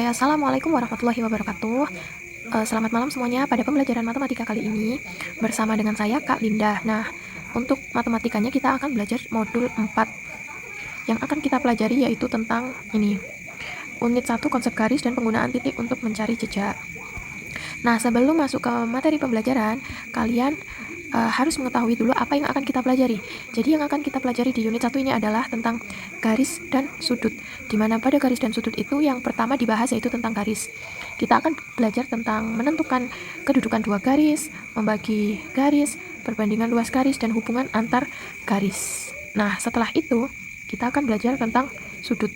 Assalamualaikum warahmatullahi wabarakatuh. Selamat malam semuanya. Pada pembelajaran matematika kali ini bersama dengan saya Kak Linda. Nah, untuk matematikanya kita akan belajar modul 4. Yang akan kita pelajari yaitu tentang ini. Unit 1 konsep garis dan penggunaan titik untuk mencari jejak. Nah, sebelum masuk ke materi pembelajaran, kalian harus mengetahui dulu apa yang akan kita pelajari. Jadi yang akan kita pelajari di unit 1 ini adalah tentang garis dan sudut. Dimana pada garis dan sudut itu yang pertama dibahas yaitu tentang garis. Kita akan belajar tentang menentukan kedudukan dua garis, membagi garis, perbandingan luas garis, dan hubungan antar garis. Nah, setelah itu kita akan belajar tentang sudut,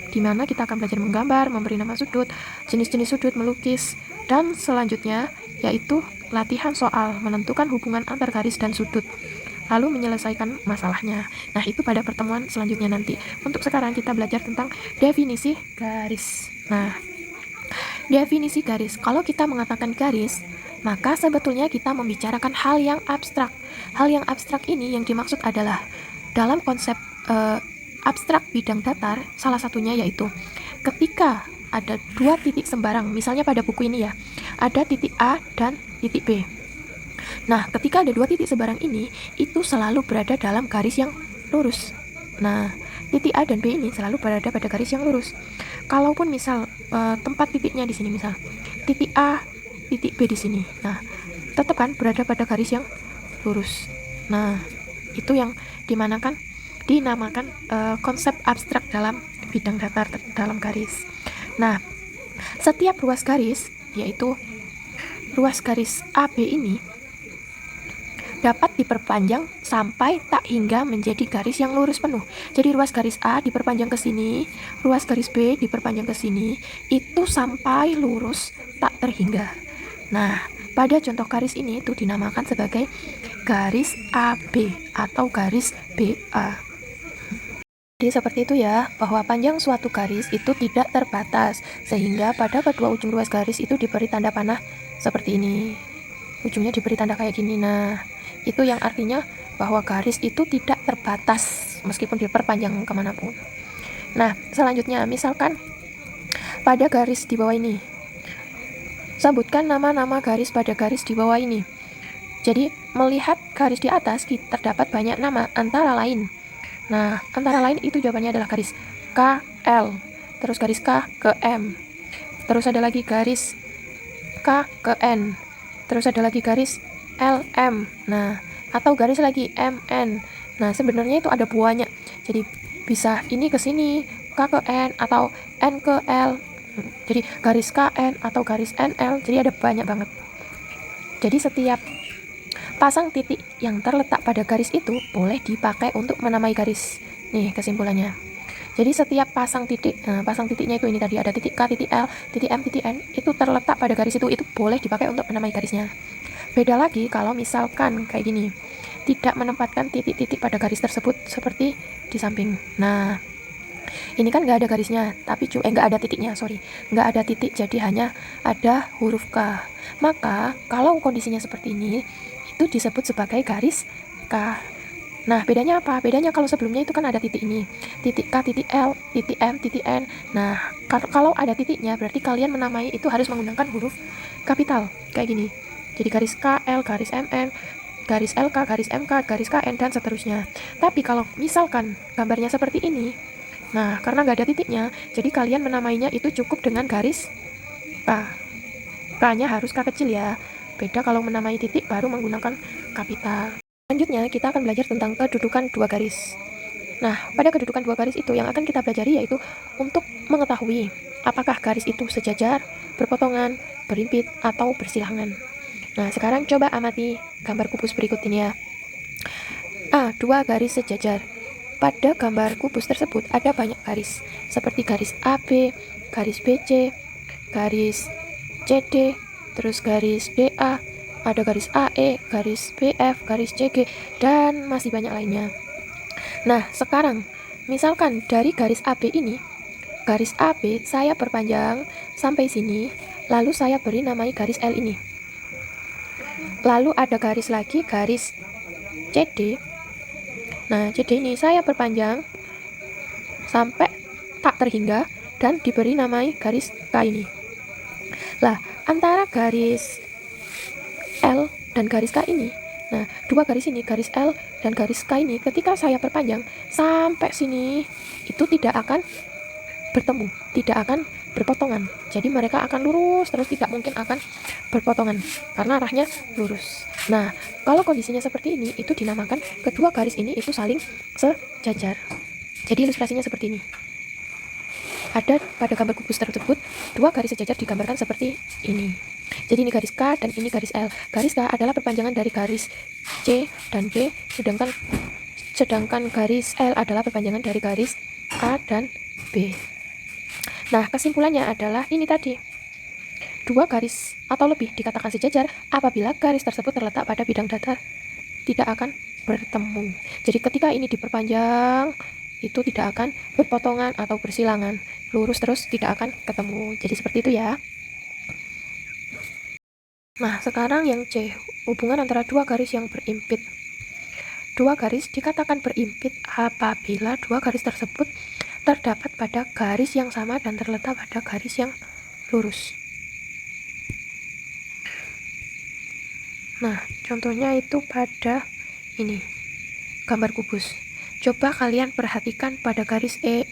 dimana kita akan belajar menggambar, memberi nama sudut, jenis-jenis sudut, melukis, dan selanjutnya yaitu latihan soal menentukan hubungan antar garis dan sudut, lalu menyelesaikan masalahnya. Nah, itu pada pertemuan selanjutnya nanti. Untuk sekarang kita belajar tentang definisi garis. Nah, definisi garis. Kalau kita mengatakan garis, maka sebetulnya kita membicarakan hal yang abstrak. Hal yang abstrak ini yang dimaksud adalah dalam konsep abstrak bidang datar, salah satunya yaitu ketika ada dua titik sembarang, misalnya pada buku ini ya, ada titik A dan titik B. Nah, ketika ada dua titik sembarang ini, itu selalu berada dalam garis yang lurus. Nah, titik A dan B ini selalu berada pada garis yang lurus. Kalaupun misal tempat titiknya di sini, misal titik A, titik B di sini, nah tetap kan berada pada garis yang lurus. Nah, itu yang dinamakan konsep abstrak dalam bidang datar dalam garis. Nah, setiap ruas garis, yaitu ruas garis AB ini, dapat diperpanjang sampai tak hingga menjadi garis yang lurus penuh. Jadi ruas garis A diperpanjang ke sini, ruas garis B diperpanjang ke sini, itu sampai lurus tak terhingga. Nah, pada contoh garis ini itu dinamakan sebagai garis AB atau garis BA. Jadi seperti itu ya, bahwa panjang suatu garis itu tidak terbatas, sehingga pada kedua ujung ruas garis itu diberi tanda panah seperti ini. Ujungnya diberi tanda kayak gini. Nah, itu yang artinya bahwa garis itu tidak terbatas meskipun diperpanjang kemanapun. Nah, selanjutnya misalkan pada garis di bawah ini, sebutkan nama-nama garis pada garis di bawah ini. Jadi melihat garis di atas terdapat banyak nama, antara lain. Nah, antara lain itu jawabannya adalah garis KL, terus garis K ke M, terus ada lagi garis K ke N, terus ada lagi garis LM, nah, atau garis lagi MN. Nah, sebenarnya itu ada buahnya, jadi bisa ini ke sini, K ke N, atau N ke L, jadi garis KN atau garis NL, jadi ada banyak banget. Jadi setiap pasang titik yang terletak pada garis itu boleh dipakai untuk menamai garis. Nih kesimpulannya. Jadi setiap pasang titiknya itu ini tadi ada titik K, titik L, titik M, titik N, itu terletak pada garis itu boleh dipakai untuk menamai garisnya. Beda lagi kalau misalkan kayak gini, tidak menempatkan titik-titik pada garis tersebut seperti di samping. Nah, ini kan nggak ada garisnya, tapi nggak ada titiknya, nggak ada titik, jadi hanya ada huruf K. Maka kalau kondisinya seperti ini, itu disebut sebagai garis K. Nah, bedanya apa? Bedanya kalau sebelumnya itu kan ada titik ini, titik K, titik L, titik M, titik N. Nah, kalau ada titiknya berarti kalian menamai itu harus menggunakan huruf kapital kayak gini. Jadi garis KL, garis MN, garis LK, garis MK, garis KN, dan seterusnya. Tapi kalau misalkan gambarnya seperti ini, nah karena nggak ada titiknya, jadi kalian menamainya itu cukup dengan garis K. K-nya harus K kecil ya. Beda kalau menamai titik baru menggunakan kapital. Selanjutnya kita akan belajar tentang kedudukan dua garis. Nah, pada kedudukan dua garis itu yang akan kita pelajari yaitu untuk mengetahui apakah garis itu sejajar, berpotongan, berimpit, atau bersilangan. Nah, sekarang coba amati gambar kubus berikut ini ya. A. Dua garis sejajar. Pada gambar kubus tersebut ada banyak garis, seperti garis AB, garis BC, garis CD, terus garis DA, ada garis AE, garis BF, garis CG, dan masih banyak lainnya. Nah, sekarang misalkan dari garis AB ini, garis AB saya perpanjang sampai sini, lalu saya beri namai garis L ini. Lalu ada garis lagi, garis CD. Nah, CD ini saya perpanjang sampai tak terhingga, dan diberi namai garis K ini. Lah, antara garis L dan garis K ini, nah dua garis ini, garis L dan garis K ini, ketika saya perpanjang sampai sini, itu tidak akan bertemu, tidak akan berpotongan. Jadi mereka akan lurus terus, tidak mungkin akan berpotongan karena arahnya lurus. Nah, kalau kondisinya seperti ini, itu dinamakan kedua garis ini itu saling sejajar. Jadi ilustrasinya seperti ini. Ada pada gambar kubus tersebut, dua garis sejajar digambarkan seperti ini. Jadi ini garis K dan ini garis L. Garis K adalah perpanjangan dari garis C dan B, sedangkan garis L adalah perpanjangan dari garis A dan B. Nah, kesimpulannya adalah ini tadi. Dua garis atau lebih dikatakan sejajar apabila garis tersebut terletak pada bidang datar, tidak akan bertemu. Jadi ketika ini diperpanjang, itu tidak akan berpotongan atau bersilangan, lurus terus, tidak akan ketemu. Jadi seperti itu ya. Nah, sekarang yang C, hubungan antara dua garis yang berimpit. Dua garis dikatakan berimpit apabila dua garis tersebut terdapat pada garis yang sama dan terletak pada garis yang lurus. Nah, contohnya itu pada ini, gambar kubus. Coba kalian perhatikan pada garis E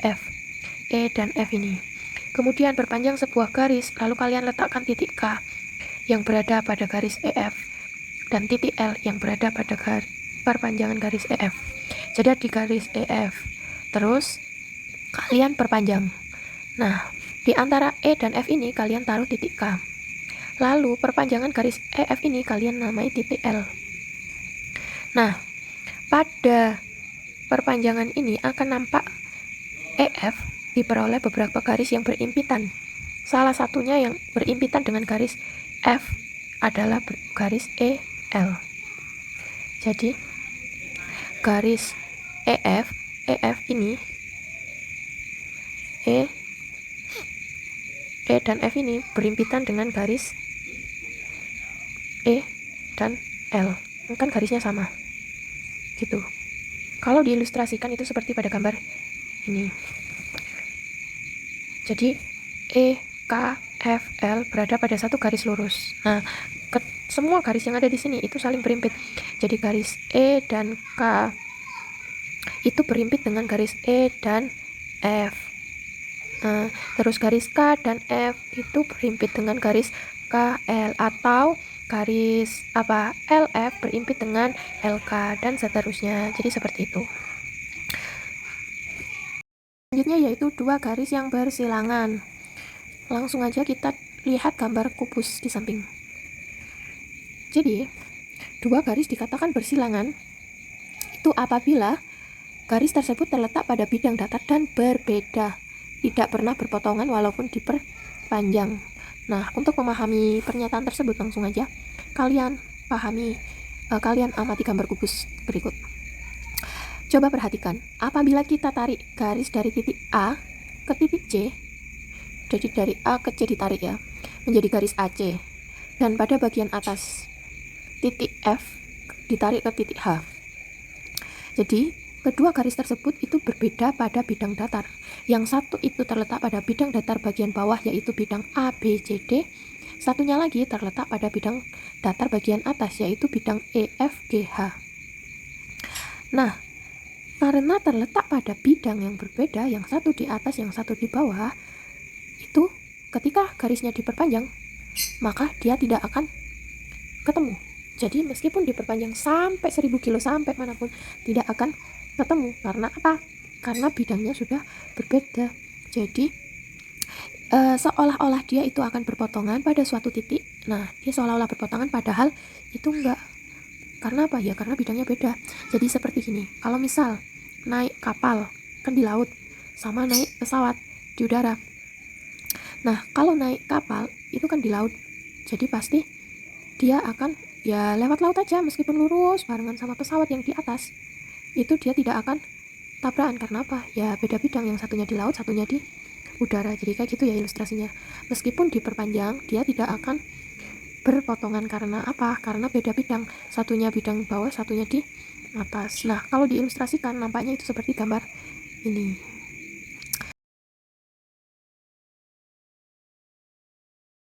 dan F ini. Kemudian perpanjang sebuah garis, lalu kalian letakkan titik K yang berada pada garis EF dan titik L yang berada pada perpanjangan garis EF. Jadi di garis EF, terus kalian perpanjang. Nah, di antara E dan F ini kalian taruh titik K. Lalu perpanjangan garis EF ini kalian namai titik L. Nah, pada perpanjangan ini akan nampak EF diperoleh beberapa garis yang berimpitan. Salah satunya yang berimpitan dengan garis F adalah garis EL. Jadi garis EF ini, E dan F ini berimpitan dengan garis E dan L. Kan garisnya sama. Gitu. Kalau diilustrasikan itu seperti pada gambar ini. Jadi E, K, F, L berada pada satu garis lurus. Nah, semua garis yang ada di sini itu saling berimpit. Jadi garis E dan K itu berimpit dengan garis E dan F. Terus garis K dan F itu berimpit dengan garis KL, atau garis LF berimpit dengan LK, dan seterusnya. Jadi seperti itu. Selanjutnya yaitu dua garis yang bersilangan. Langsung aja kita lihat gambar kubus di samping. Jadi, dua garis dikatakan bersilangan itu apabila garis tersebut terletak pada bidang datar dan berbeda, tidak pernah berpotongan walaupun diperpanjang. Nah, untuk memahami pernyataan tersebut langsung aja kalian amati gambar kubus berikut. Coba perhatikan, apabila kita tarik garis dari titik A ke titik C, jadi dari A ke C ditarik ya, menjadi garis AC, dan pada bagian atas titik F ditarik ke titik H. Jadi kedua garis tersebut itu berbeda pada bidang datar. Yang satu itu terletak pada bidang datar bagian bawah, yaitu bidang ABCD. Satunya lagi terletak pada bidang datar bagian atas, yaitu bidang EFGH. Nah, karena terletak pada bidang yang berbeda, yang satu di atas, yang satu di bawah, itu ketika garisnya diperpanjang, maka dia tidak akan ketemu. Jadi meskipun diperpanjang sampai 1000 kilo, sampai manapun, tidak akan ketemu. Karena apa? Karena bidangnya sudah berbeda. Jadi seolah-olah dia itu akan berpotongan pada suatu titik. Nah, dia seolah-olah berpotongan, padahal itu enggak. Karena apa ya? Karena bidangnya beda. Jadi seperti ini, kalau misal naik kapal kan di laut, sama naik pesawat di udara. Nah, kalau naik kapal itu kan di laut, jadi pasti dia akan ya lewat laut aja, meskipun lurus barengan sama pesawat yang di atas, itu dia tidak akan tabrakan. Karena apa? Ya beda bidang, yang satunya di laut, satunya di udara. Jadi kayak gitu ya ilustrasinya. Meskipun diperpanjang, dia tidak akan berpotongan. Karena apa? Karena beda bidang, satunya bidang bawah, satunya di atas. Nah, kalau diilustrasikan nampaknya itu seperti gambar ini.